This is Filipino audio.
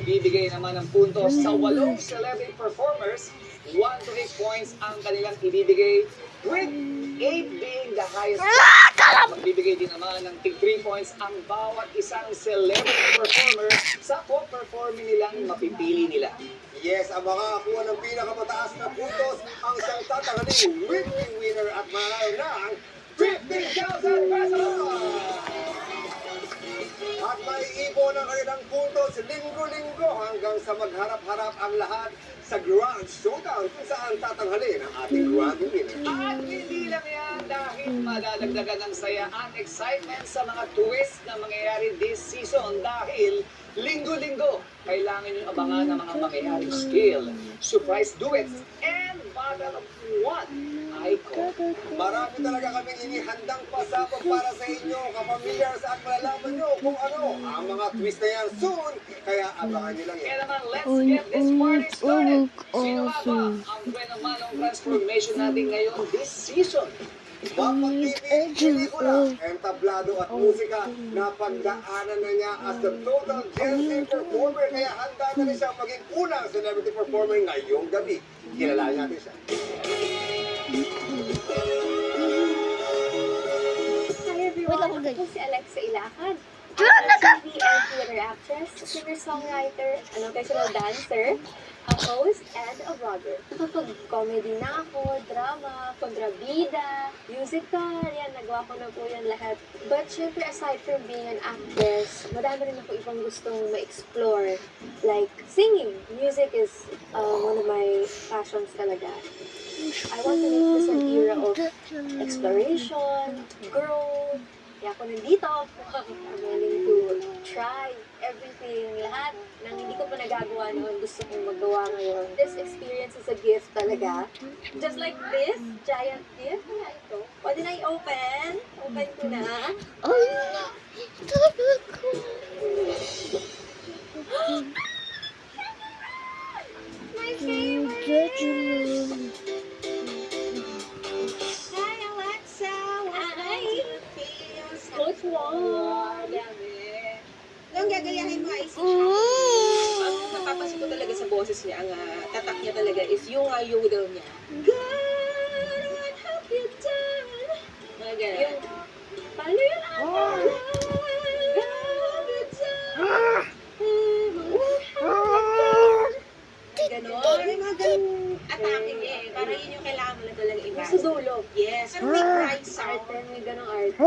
magbibigay naman ng puntos sa 8 celebrity performers. 1 to 8 points ang kanilang ibibigay, with 8 being the highest. Magbibigay din naman ng 3 points ang bawat isang celebrity performer sa co-performing nilang mapipili nila. Yes, ang makakakuha ng pinakamataas na puntos ang siyang tatanghaling weekly winner at mananalo ng 50,000 pesos! At may ipon ang kanilang puntos linggo-linggo hanggang sa magharap-harap ang lahat sa Grand Showdown kung saan tatanghalin ang ating Grand Winner. At hindi lang yan dahil madadagdagan ng saya at excitement sa mga twist na mangyayari this season dahil linggo-linggo kailangan nyo abangan ng mga mangyayaring skill, surprise duets, and battle of one icon. Marami talaga kaming inihandang pasabog para sa inyo, kapamilyar saan malalaman nyo kung ano ang mga twist na yan soon. Kaya abangan nyo lang yan. Kaya naman, let's get this party started. Sino nga ba ang buena-manong transformation natin ngayon this season? Mapag-TV, pelikula, entablado at musika na pagdaanan na niya as the total Gen Z performer. Kaya handa na rin siyang maging unang celebrity performer ngayong gabi. Kilalanin natin siya. Hi everyone, ako si Alexa Ilacad. I'm a TV and theater actress, singer-songwriter, an occasional dancer, a host, and a vlogger. Nakapag-comedy na ako, drama, kontrabida, musical, yan, nagawa ko na po yan lahat. But syempre, aside from being an actress, madami rin ako ibang gustong ma-explore. Like singing. Music is one of my passions talaga. I want to make this an era of exploration, growth. Kaya ako nandito, I'm willing to try everything, lahat ng hindi ko pa nagagawa noon, gusto kong magawa ngayon. This experience is a gift talaga. Just like this, giant gift. Kaya ito. Pwede na i-open. Open ko na. My favorite! Hi, Alexa! Hi! Coach Wong! Ang gagayahin mo ay si Shaq. Ang napapasok ko talaga sa boses niya, ang tatak niya talaga is yung yodel niya. God, what have you done? Mga ganun. Yung, paano yun? What have you done? Ganon. Mga ganun atake niya eh. Parang yun yung kailangan mo na talaga i-master. Sa dulo. Yes. Pero may pride sound. Arte, may ganong arte.